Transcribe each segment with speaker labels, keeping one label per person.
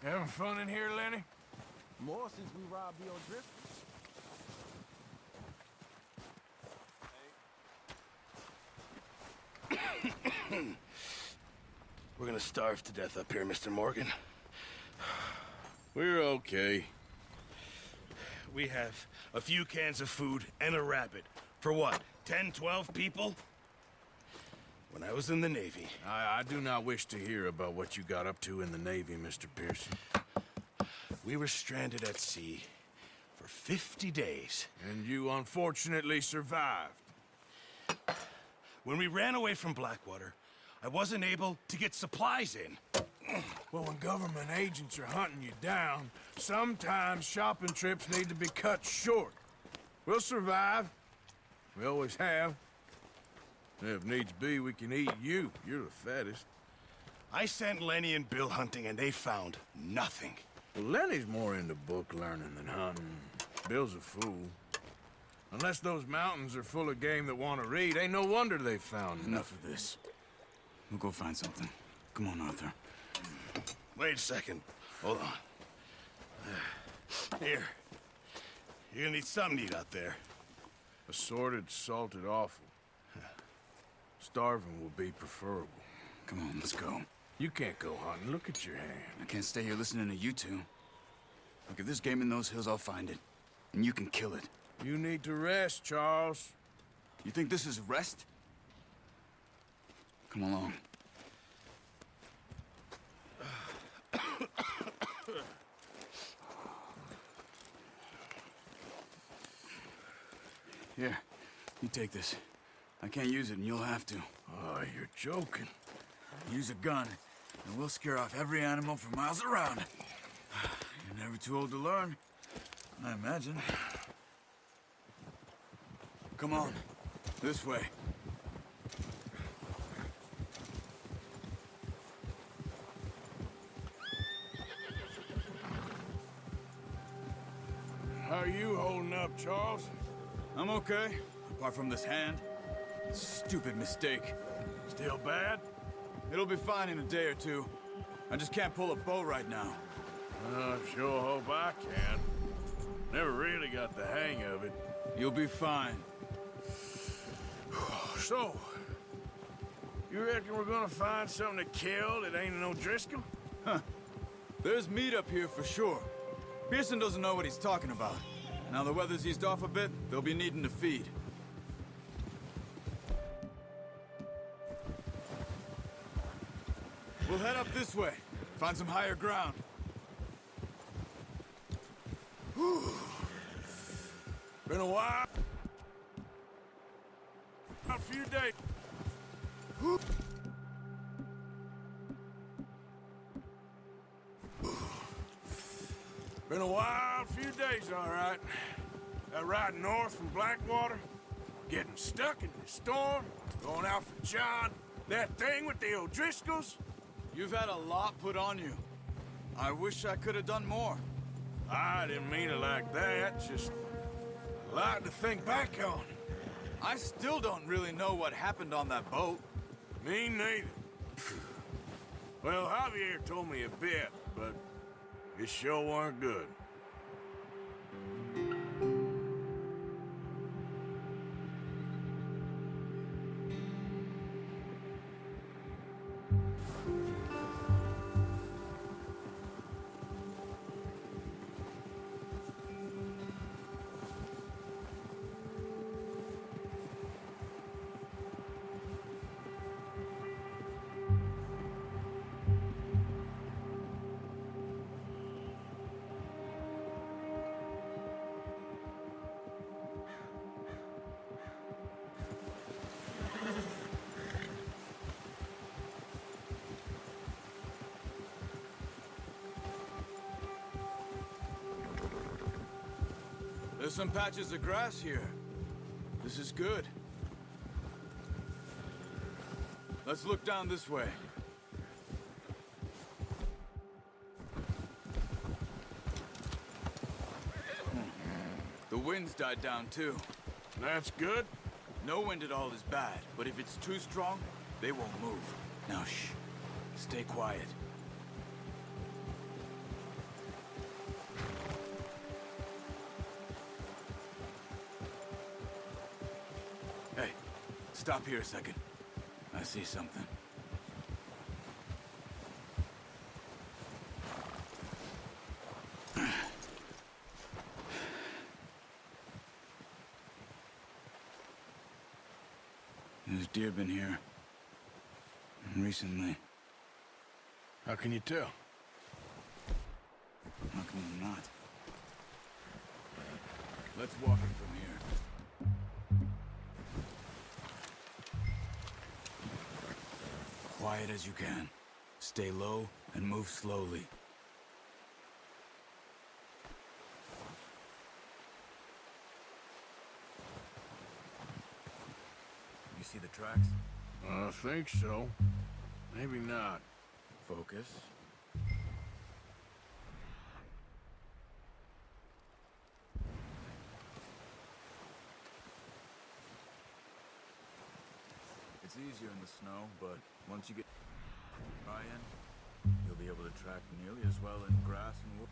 Speaker 1: Having fun in here, Lenny?
Speaker 2: More since we robbed the O'Driscoll.
Speaker 3: We're gonna starve to death up here, Mr. Morgan.
Speaker 1: We're okay.
Speaker 3: We have a few cans of food and a rabbit. For what, 10, 12 people? When I was in the Navy...
Speaker 1: I do not wish to hear about what you got up to in the Navy, Mr. Pearson.
Speaker 3: We were stranded at sea for 50 days.
Speaker 1: And you unfortunately survived.
Speaker 3: When we ran away from Blackwater, I wasn't able to get supplies in.
Speaker 1: Well, when government agents are hunting you down, sometimes shopping trips need to be cut short. We'll survive. We always have. If needs be, we can eat you. You're the fattest.
Speaker 3: I sent Lenny and Bill hunting, and they found nothing.
Speaker 1: Well, Lenny's more into book learning than hunting. Bill's a fool. Unless those mountains are full of game that want to read, ain't no wonder they found
Speaker 4: Enough of this. We'll go find something. Come on, Arthur.
Speaker 3: Wait a second. Hold on. Here. You're gonna need something to eat out there.
Speaker 1: Assorted, salted offal. Starving will be preferable.
Speaker 4: Come on, let's go.
Speaker 1: You can't go hunting. Look at your hand.
Speaker 4: I can't stay here listening to you two. Look, if there's game in those hills, I'll find it. And you can kill it.
Speaker 1: You need to rest, Charles.
Speaker 4: You think this is rest? Come along. Here, you take this. I can't use it, and you'll have to.
Speaker 1: Oh, you're joking.
Speaker 4: Use a gun, and we'll scare off every animal for miles around. You're never too old to learn, I imagine. Come on, this way.
Speaker 1: How are you holding up, Charles?
Speaker 4: I'm okay, apart from this hand. Stupid mistake.
Speaker 1: Still bad?
Speaker 4: It'll be fine in a day or two. I just can't pull a bow right now.
Speaker 1: I sure hope I can. Never really got the hang of it.
Speaker 4: You'll be fine.
Speaker 1: So, you reckon we're gonna find something to kill that ain't an O'Driscoll?
Speaker 4: Huh. There's meat up here for sure. Pearson doesn't know what he's talking about. Now the weather's eased off a bit, they'll be needing to feed. We'll head up this way. Find some higher ground.
Speaker 1: Been a while. A few days. Been a wild few days, all right. That ride north from Blackwater, getting stuck in the storm, going out for John, that thing with the O'Driscolls.
Speaker 4: You've had a lot put on you. I wish I could have done more.
Speaker 1: I didn't mean it like that, just a lot to think back on.
Speaker 4: I still don't really know what happened on that boat.
Speaker 1: Me neither. Well, Javier told me a bit, but it sure weren't good.
Speaker 4: There's some patches of grass here. This is good. Let's look down this way. The wind's died down too.
Speaker 1: That's good.
Speaker 4: No wind at all is bad, but if it's too strong, they won't move. Now shh. Stay quiet. Stop here a second. I see something. There's deer been here. Recently.
Speaker 1: How can you tell?
Speaker 4: How come I'm not? Let's walk it from here. Quiet as you can. Stay low and move slowly. You see the tracks?
Speaker 1: I think so. Maybe not.
Speaker 4: Focus. It's easier in the snow, but once you get dry in, you'll be able to track nearly as well in grass and wood.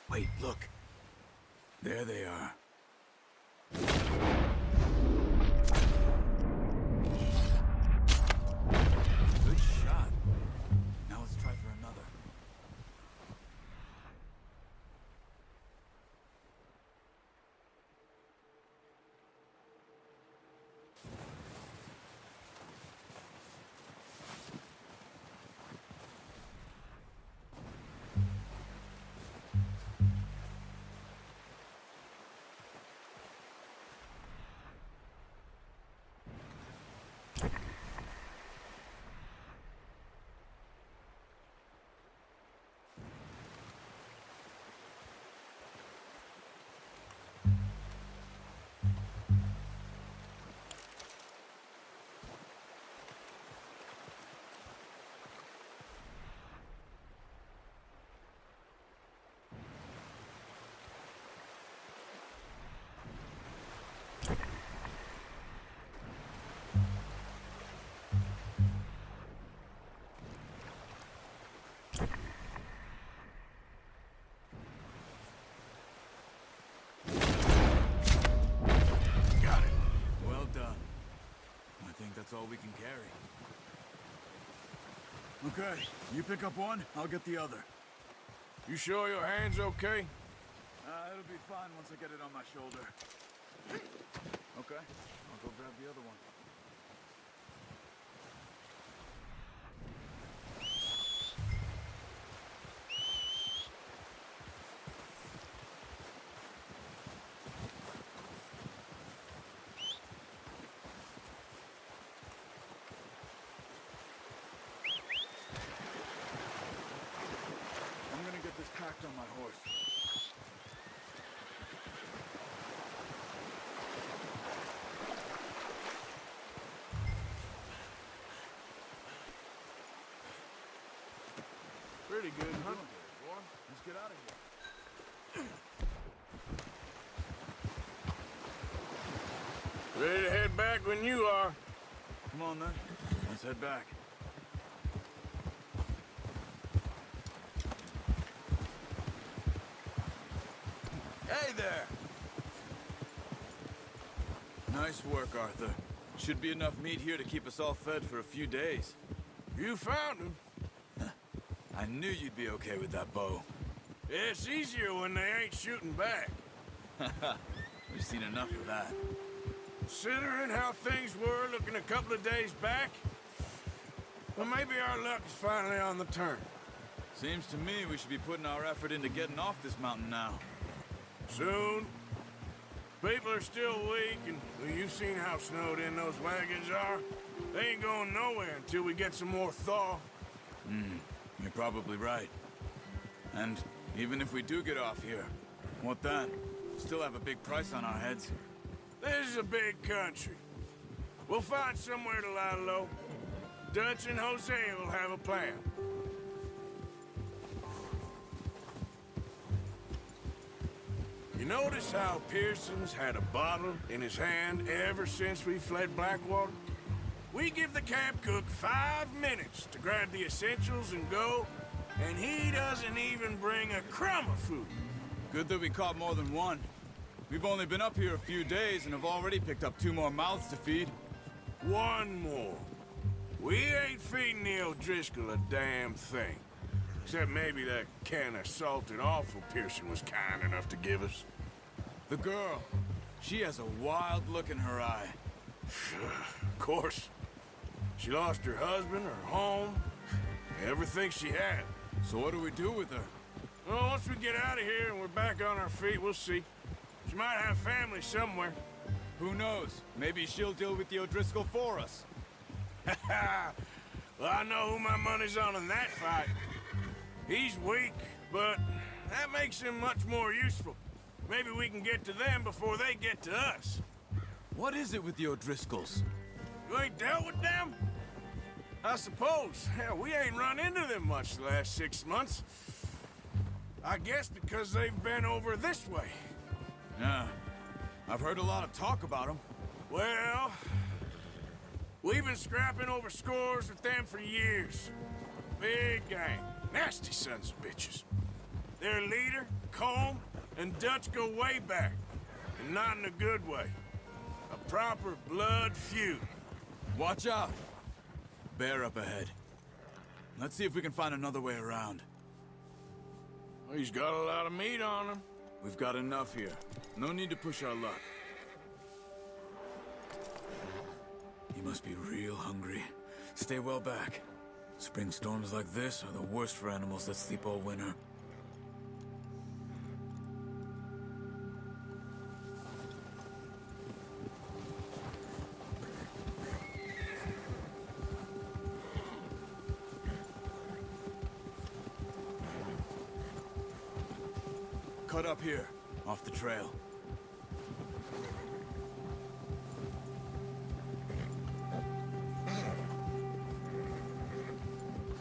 Speaker 4: Wait, look. There they are. Good shot. Now let's try for another. That's all we can carry. Okay, you pick up one, I'll get the other.
Speaker 1: You sure your hand's okay?
Speaker 4: It'll be fine once I get it on my shoulder. Okay, I'll go grab the other one. Packed on my horse.
Speaker 1: Pretty good hunting,
Speaker 4: boy. Let's get out of here.
Speaker 1: Ready to head back when you are.
Speaker 4: Come on then. Let's head back. Hey there! Nice work, Arthur. Should be enough meat here to keep us all fed for a few days.
Speaker 1: You found him.
Speaker 4: I knew you'd be okay with that bow.
Speaker 1: It's easier when they ain't shooting back.
Speaker 4: We've seen enough of that.
Speaker 1: Considering how things were looking a couple of days back, well, maybe our luck is finally on the turn.
Speaker 4: Seems to me we should be putting our effort into getting off this mountain now.
Speaker 1: Soon. People are still weak, and well, you've seen how snowed in those wagons are. They ain't going nowhere until we get some more thaw.
Speaker 4: You're probably right. And even if we do get off here, what then? Still have a big price on our heads.
Speaker 1: This is a big country. We'll find somewhere to lie low. Dutch and Hosea will have a plan. You notice how Pearson's had a bottle in his hand ever since we fled Blackwater? We give the camp cook 5 minutes to grab the essentials and go, and he doesn't even bring a crumb of food.
Speaker 4: Good that we caught more than one. We've only been up here a few days and have already picked up 2 more mouths to feed.
Speaker 1: One more. We ain't feeding the O'Driscoll a damn thing. Except maybe that can of salted offal Pearson was kind enough to give us.
Speaker 4: The girl, she has a wild look in her eye.
Speaker 1: Of course. She lost her husband, her home, everything she had.
Speaker 4: So what do we do with her?
Speaker 1: Well, once we get out of here and we're back on our feet, we'll see. She might have family somewhere.
Speaker 4: Who knows? Maybe she'll deal with the O'Driscoll for us.
Speaker 1: Well, I know who my money's on in that fight. He's weak, but that makes him much more useful. Maybe we can get to them before they get to us.
Speaker 4: What is it with the O'Driscolls?
Speaker 1: You ain't dealt with them? I suppose. Hell, we ain't run into them much the last 6 months. I guess because they've been over this way.
Speaker 4: Yeah, I've heard a lot of talk about them.
Speaker 1: Well, we've been scrapping over scores with them for years. Big gang. Nasty sons of bitches. Their leader, Combe, and Dutch go way back. And not in a good way. A proper blood feud.
Speaker 4: Watch out! Bear up ahead. Let's see if we can find another way around.
Speaker 1: Well, he's got a lot of meat on him.
Speaker 4: We've got enough here. No need to push our luck. He must be real hungry. Stay well back. Spring storms like this are the worst for animals that sleep all winter. Cut up here, off the trail.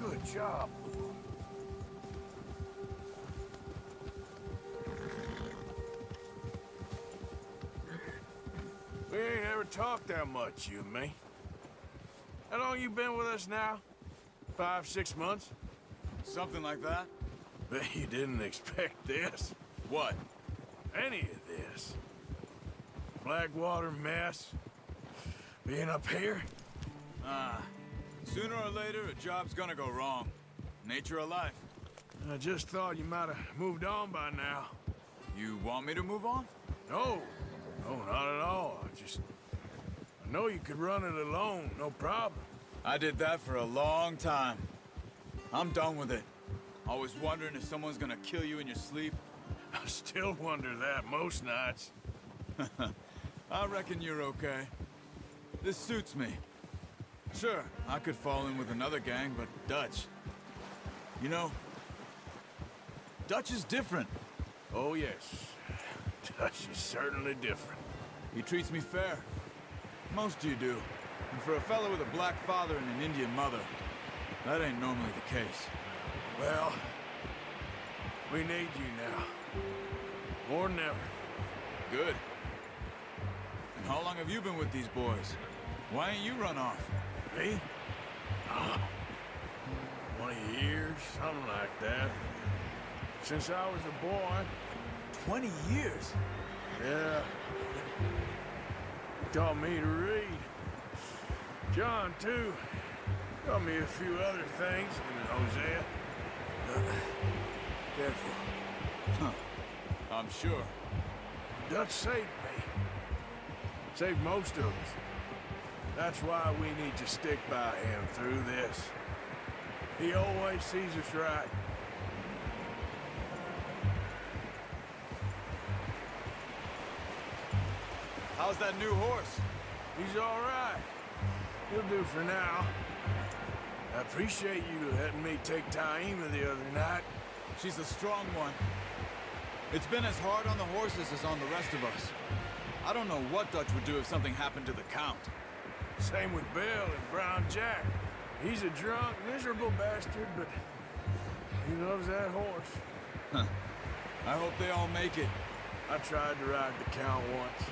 Speaker 1: Good job. We ain't ever talked that much, you and me. How long you been with us now? 5, 6 months?
Speaker 4: Something like that?
Speaker 1: Bet you didn't expect this.
Speaker 4: What?
Speaker 1: Any of this. Blackwater mess. Being up here.
Speaker 4: Sooner or later, a job's gonna go wrong. Nature of life.
Speaker 1: I just thought you might have moved on by now.
Speaker 4: You want me to move on?
Speaker 1: No. No, not at all. I know you could run it alone, no problem.
Speaker 4: I did that for a long time. I'm done with it. Always wondering if someone's gonna kill you in your sleep.
Speaker 1: I still wonder that most nights.
Speaker 4: I reckon you're okay. This suits me. Sure, I could fall in with another gang, but Dutch... You know, Dutch is different.
Speaker 1: Oh, yes. Dutch is certainly different.
Speaker 4: He treats me fair. Most you do. And for a fellow with a black father and an Indian mother, that ain't normally the case.
Speaker 1: Well, we need you now. More than ever.
Speaker 4: Good. And how long have you been with these boys? Why ain't you run off?
Speaker 1: Me? 20 years, something like that. Since I was a boy.
Speaker 4: 20 years?
Speaker 1: Yeah. Taught me to read. John, too. Taught me a few other things, and Hosea.
Speaker 4: Careful. Huh. I'm sure.
Speaker 1: Dutch saved me. Saved most of us. That's why we need to stick by him through this. He always sees us right.
Speaker 4: How's that new horse?
Speaker 1: He's all right. He'll do for now. I appreciate you letting me take Taima the other night.
Speaker 4: She's a strong one. It's been as hard on the horses as on the rest of us. I don't know what Dutch would do if something happened to the Count.
Speaker 1: Same with Bill and Brown Jack. He's a drunk, miserable bastard, but he loves that horse.
Speaker 4: Huh. I hope they all make it.
Speaker 1: I tried to ride the Count once.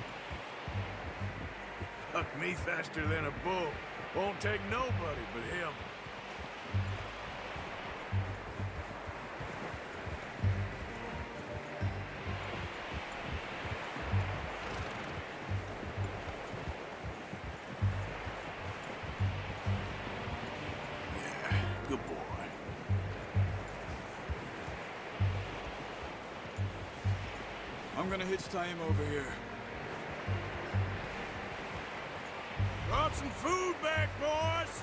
Speaker 1: Hucked me faster than a bull. Won't take nobody but him. Yeah, good boy.
Speaker 4: I'm gonna hitch Taima over here.
Speaker 1: Brought some food back, boys!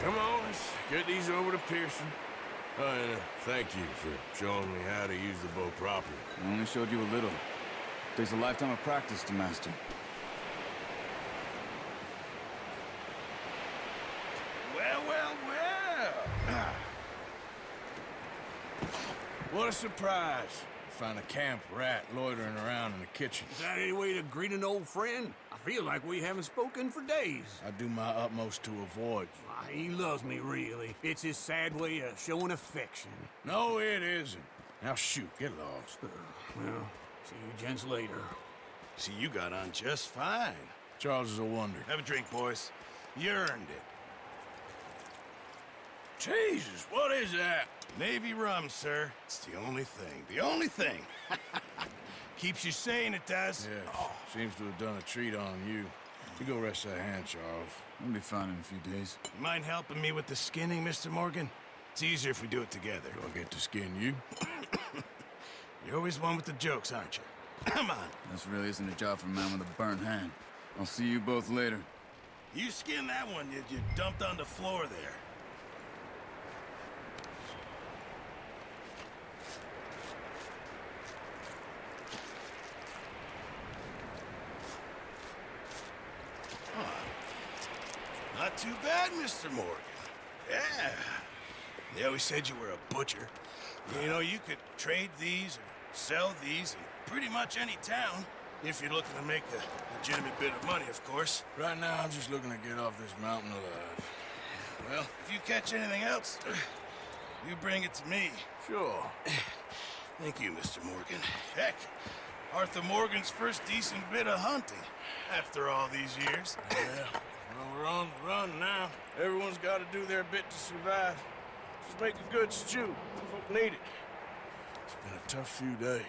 Speaker 1: Come on, let's get these over to Pearson. Oh, and thank you for showing me how to use the bow properly.
Speaker 4: I only showed you a little. Takes a lifetime of practice to master.
Speaker 3: Well, well, well.
Speaker 1: What a surprise. Find a camp rat loitering around in the kitchen.
Speaker 2: Is that any way to greet an old friend? I feel like we haven't spoken for days.
Speaker 1: I do my utmost to avoid you.
Speaker 2: Why, he loves me, really. It's his sad way of showing affection.
Speaker 1: No, it isn't. Now shoot, get lost.
Speaker 2: Well, see you gents later.
Speaker 3: See, you got on just fine.
Speaker 1: Charles is a wonder.
Speaker 3: Have a drink, boys. You earned it.
Speaker 1: Jesus, what is that?
Speaker 3: Navy rum, sir. It's the only thing. The only thing. Keeps you sane, it does.
Speaker 1: Yeah, seems to have done a treat on you. You go rest that hand, Charles.
Speaker 4: I'll be fine in a few days.
Speaker 3: You mind helping me with the skinning, Mr. Morgan? It's easier if we do it together.
Speaker 1: Do I get to skin you?
Speaker 3: You're always one with the jokes, aren't you? Come on.
Speaker 4: This really isn't a job for a man with a burnt hand. I'll see you both later.
Speaker 3: You skinned that one you dumped on the floor there. Not too bad, Mr. Morgan. Yeah. They always said you were a butcher. You know, you could trade these or sell these in pretty much any town, if you're looking to make a legitimate bit of money, of course.
Speaker 1: Right now, I'm just looking to get off this mountain alive.
Speaker 3: Well, if you catch anything else, you bring it to me.
Speaker 1: Sure.
Speaker 3: Thank you, Mr. Morgan. Heck, Arthur Morgan's first decent bit of hunting after all these years.
Speaker 1: Yeah. Well, we're on the run now. Everyone's got to do their bit to survive. Just make a good stew. Folk need it. It's been a tough few days.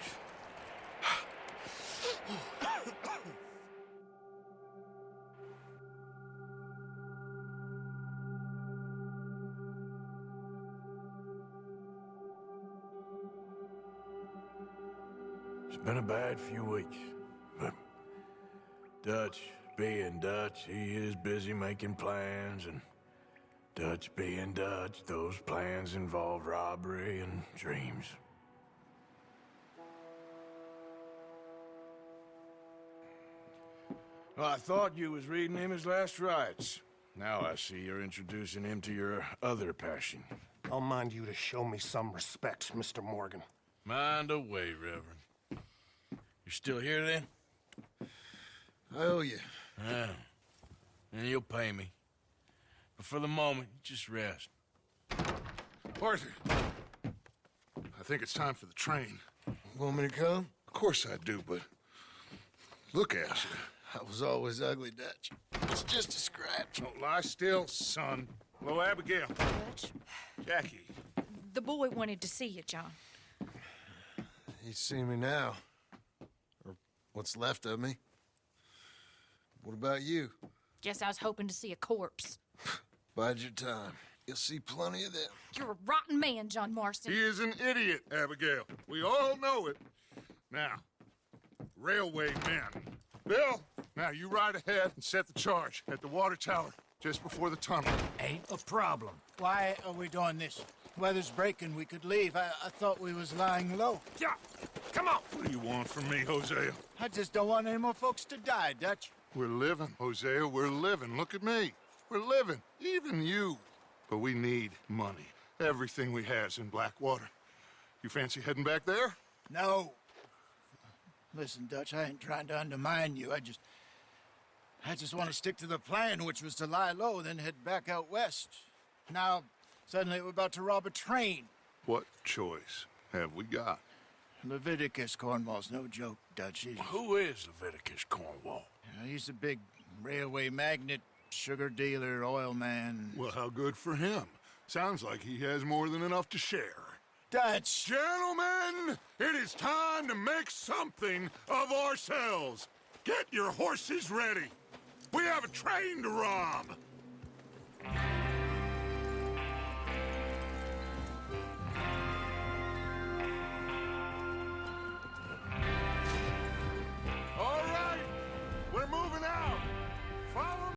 Speaker 1: It's been a bad few weeks, but Dutch being Dutch, he is busy making plans, and Dutch being Dutch, those plans involve robbery and dreams. Well, I thought you was reading him his last rites. Now I see you're introducing him to your other passion.
Speaker 5: I'll mind you to show me some respect, Mr. Morgan.
Speaker 1: Mind away, Reverend. You're still here, then?
Speaker 6: I owe you.
Speaker 1: Yeah. And you'll pay me. But for the moment, just rest.
Speaker 6: Arthur, I think it's time for the train.
Speaker 5: Want me to come?
Speaker 6: Of course I do, but look at you.
Speaker 5: I was always ugly, Dutch. It's just a scratch.
Speaker 6: Don't lie still, son. Hello, Abigail.
Speaker 7: Dutch,
Speaker 6: Jackie.
Speaker 7: the boy wanted to see you, John.
Speaker 5: He's seen me now. Or what's left of me. What about you?
Speaker 7: Guess I was hoping to see a corpse.
Speaker 5: Bide your time. You'll see plenty of them.
Speaker 7: You're a rotten man, John Marston.
Speaker 6: He is an idiot, Abigail. We all know it. Now, railway men. Bill, now you ride ahead and set the charge at the water tower. just before the tunnel.
Speaker 8: Ain't a problem. Why are we doing this? Weather's breaking, we could leave. I thought we was lying low.
Speaker 3: Yeah, come on.
Speaker 6: What do you want from me, Hosea?
Speaker 8: I just don't want any more folks to die, Dutch.
Speaker 6: We're living, Hosea, we're living. Look at me. We're living, even you. But we need money. Everything we has in Blackwater. You fancy heading back there?
Speaker 8: No. Listen, Dutch, I ain't trying to undermine you. I just want to stick to the plan, which was to lie low, then head back out west. Now, suddenly we're about to rob a train.
Speaker 6: What choice have we got?
Speaker 8: Leviticus Cornwall's no joke, Dutch.
Speaker 3: Who is Leviticus Cornwall?
Speaker 8: He's a big railway magnate, sugar dealer, oil man.
Speaker 6: Well, how good for him. Sounds like he has more than enough to share.
Speaker 8: Dutch!
Speaker 6: Gentlemen, it is time to make something of ourselves. Get your horses ready. We have a train to rob.